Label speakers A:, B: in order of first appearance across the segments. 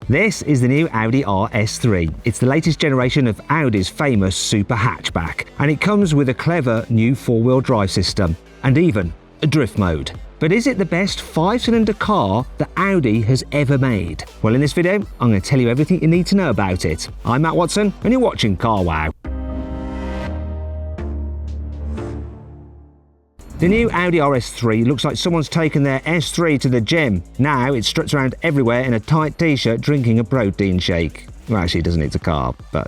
A: This is the new Audi RS3. It's the latest generation of Audi's famous super hatchback, and it comes with a clever new four-wheel drive system, and even a drift mode. But is it the best 5-cylinder car that Audi has ever made? Well, in this video, I'm going to tell you everything you need to know about it. I'm Matt Watson, and you're watching CarWow. The new Audi RS3 looks like someone's taken their S3 to the gym. Now it struts around everywhere in a tight t-shirt drinking a protein shake. Well, actually, it doesn't, it's a car, but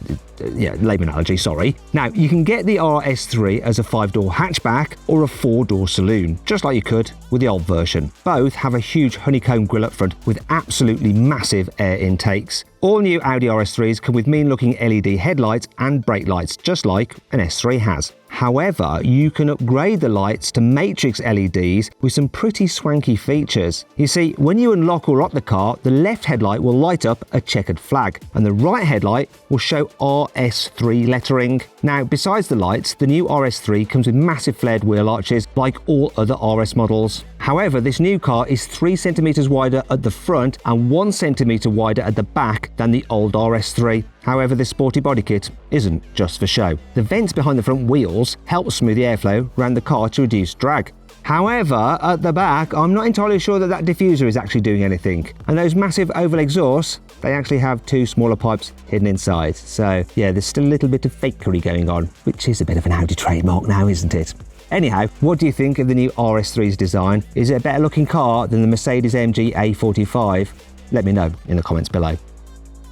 A: yeah, lame analogy, sorry. Now, you can get the RS3 as a 5-door hatchback or a 4-door saloon, just like you could with the old version. Both have a huge honeycomb grille up front with absolutely massive air intakes. All new Audi RS3s come with mean-looking LED headlights and brake lights, just like an S3 has. However, you can upgrade the lights to matrix LEDs with some pretty swanky features. You see, when you unlock or lock the car, the left headlight will light up a checkered flag, and the right headlight will show RS3 lettering. Now, besides the lights, the new RS3 comes with massive flared wheel arches like all other RS models. However, this new car is 3 centimeters wider at the front and 1 centimeter wider at the back than the old RS3. However, this sporty body kit isn't just for show. The vents behind the front wheels help smooth the airflow around the car to reduce drag. However, at the back, I'm not entirely sure that diffuser is actually doing anything. And those massive oval exhausts, they actually have 2 smaller pipes hidden inside. So yeah, there's still a little bit of fakery going on, which is a bit of an Audi trademark now, isn't it? Anyhow, what do you think of the new RS3's design? Is it a better looking car than the Mercedes-AMG A45? Let me know in the comments below.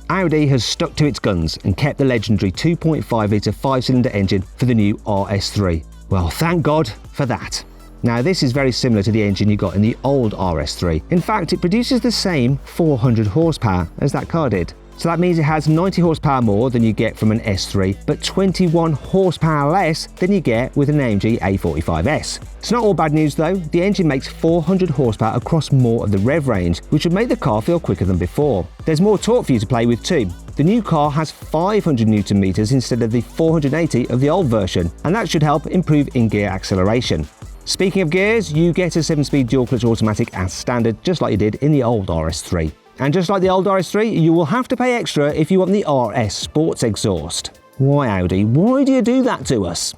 A: Audi has stuck to its guns and kept the legendary 2.5-litre 5-cylinder engine for the new RS3. Well, thank God for that. Now, this is very similar to the engine you got in the old RS3. In fact, it produces the same 400 horsepower as that car did. So that means it has 90 horsepower more than you get from an S3, but 21 horsepower less than you get with an AMG A45 S. It's not all bad news though. The engine makes 400 horsepower across more of the rev range, which would make the car feel quicker than before. There's more torque for you to play with too. The new car has 500 Newton meters instead of the 480 of the old version, and that should help improve in-gear acceleration. Speaking of gears, you get a 7-speed dual-clutch automatic as standard, just like you did in the old RS3. And just like the old RS3, you will have to pay extra if you want the RS Sports exhaust. Why, Audi? Why do you do that to us?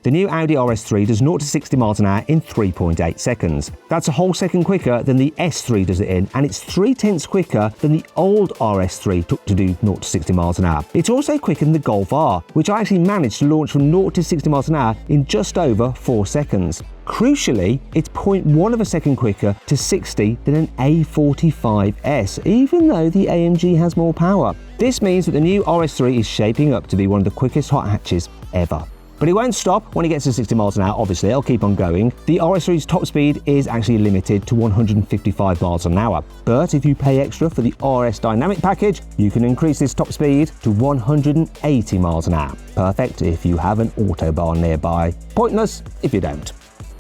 A: The new Audi RS3 does 0 to 60 miles an hour in 3.8 seconds. That's a whole second quicker than the S3 does it in, and it's 0.3 quicker than the old RS3 took to do 0 to 60 miles an hour. It's also quicker than the Golf R, which I actually managed to launch from 0 to 60 miles an hour in just over 4 seconds. Crucially, it's 0.1 of a second quicker to 60 than an A45 S, even though the AMG has more power. This means that the new RS3 is shaping up to be one of the quickest hot hatches ever. But it won't stop when it gets to 60 miles an hour, obviously, it'll keep on going. The RS3's top speed is actually limited to 155 miles an hour. But if you pay extra for the RS Dynamic package, you can increase this top speed to 180 miles an hour. Perfect if you have an autobahn nearby. Pointless if you don't.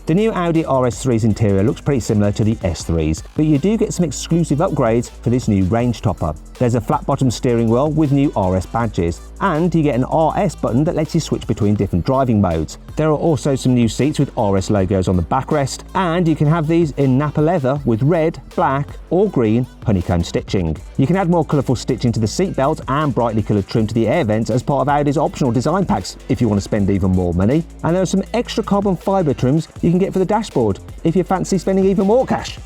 A: The new Audi RS3's interior looks pretty similar to the S3's, but you do get some exclusive upgrades for this new range topper. There's a flat-bottom steering wheel with new RS badges, and you get an RS button that lets you switch between different driving modes. There are also some new seats with RS logos on the backrest, and you can have these in Napa leather with red, black, or green honeycomb stitching. You can add more colourful stitching to the seatbelt and brightly coloured trim to the air vents as part of Audi's optional design packs if you want to spend even more money. And there are some extra carbon fibre trims you can get for the dashboard if you fancy spending even more cash.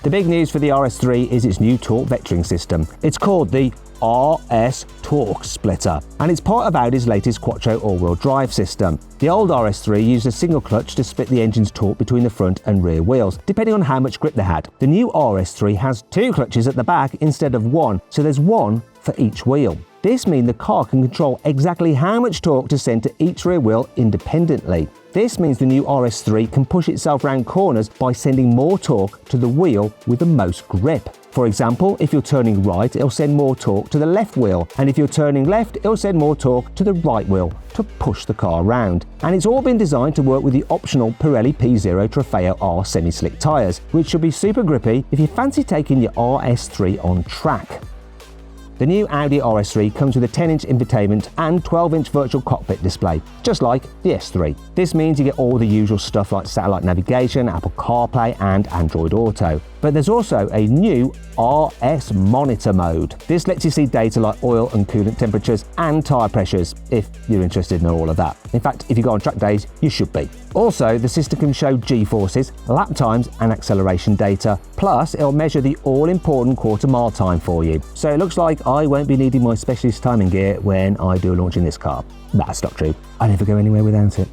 A: The big news for the RS3 is its new torque vectoring system. It's called the RS Torque Splitter, and it's part of Audi's latest Quattro all-wheel drive system. The old RS3 used a single clutch to split the engine's torque between the front and rear wheels, depending on how much grip they had. The new RS3 has 2 clutches at the back instead of 1, so there's 1 for each wheel. This means the car can control exactly how much torque to send to each rear wheel independently. This means the new RS3 can push itself around corners by sending more torque to the wheel with the most grip. For example, if you're turning right, it'll send more torque to the left wheel, and if you're turning left, it'll send more torque to the right wheel to push the car around. And it's all been designed to work with the optional Pirelli P0 Trofeo R semi-slick tyres, which should be super grippy if you fancy taking your RS3 on track. The new Audi RS3 comes with a 10-inch infotainment and 12-inch virtual cockpit display, just like the S3. This means you get all the usual stuff like satellite navigation, Apple CarPlay and Android Auto. But there's also a new RS monitor mode. This lets you see data like oil and coolant temperatures and tyre pressures, if you're interested in all of that. In fact, if you go on track days, you should be. Also, the system can show G-forces, lap times and acceleration data, plus it'll measure the all-important quarter mile time for you. So it looks like I won't be needing my specialist timing gear when I do a launch in this car. That's not true. I never go anywhere without it.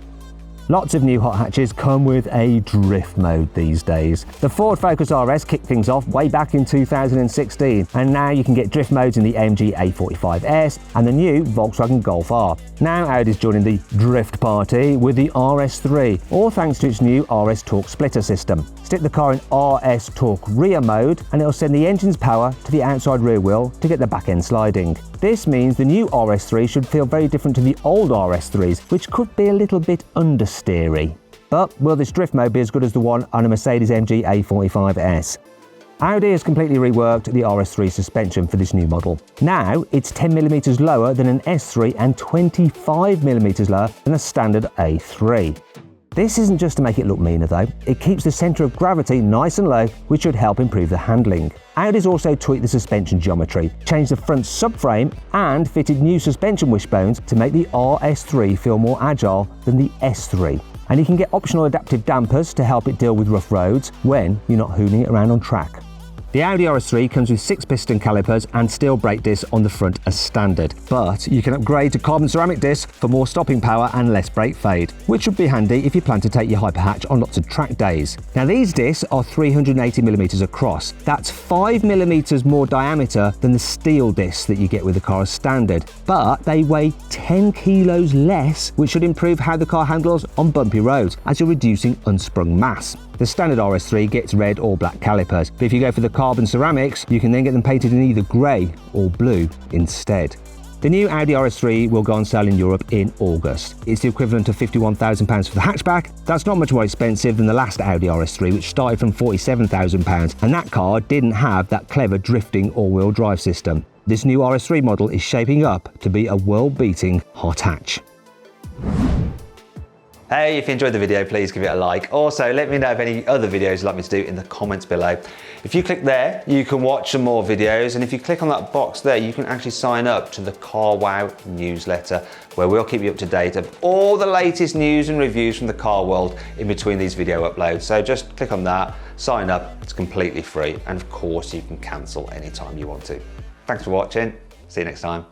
A: Lots of new hot hatches come with a drift mode these days. The Ford Focus RS kicked things off way back in 2016, and now you can get drift modes in the AMG A45 S and the new Volkswagen Golf R. Now Audi's joining the drift party with the RS3, all thanks to its new RS Torque splitter system. Stick the car in RS Torque rear mode and it'll send the engine's power to the outside rear wheel to get the back end sliding. This means the new RS3 should feel very different to the old RS3s, which could be a little bit understeery. But will this drift mode be as good as the one on a Mercedes AMG A45 S? Audi has completely reworked the RS3 suspension for this new model. Now it's 10mm lower than an S3 and 25mm lower than a standard A3. This isn't just to make it look meaner though, it keeps the centre of gravity nice and low, which should help improve the handling. Audi's also tweaked the suspension geometry, changed the front subframe and fitted new suspension wishbones to make the RS3 feel more agile than the S3. And you can get optional adaptive dampers to help it deal with rough roads when you're not hooning it around on track. The Audi RS3 comes with 6-piston calipers and steel brake discs on the front as standard, but you can upgrade to carbon ceramic discs for more stopping power and less brake fade, which would be handy if you plan to take your hyperhatch on lots of track days. Now these discs are 380mm across. That's 5mm more diameter than the steel discs that you get with the car as standard, but they weigh 10 kilos less, which should improve how the car handles on bumpy roads as you're reducing unsprung mass. The standard RS3 gets red or black calipers, but if you go for the carbon ceramics, you can then get them painted in either grey or blue instead. The new Audi RS3 will go on sale in Europe in August. It's the equivalent of £51,000 for the hatchback. That's not much more expensive than the last Audi RS3, which started from £47,000, and that car didn't have that clever drifting all-wheel drive system. This new RS3 model is shaping up to be a world-beating hot hatch. Hey, if you enjoyed the video, please give it a like. Also, let me know of any other videos you'd like me to do in the comments below. If you click there, you can watch some more videos, and if you click on that box there, you can actually sign up to the CarWow newsletter, where we'll keep you up to date of all the latest news and reviews from the car world in between these video uploads. So just click on that, sign up, it's completely free, and of course you can cancel anytime you want to. Thanks for watching, see you next time.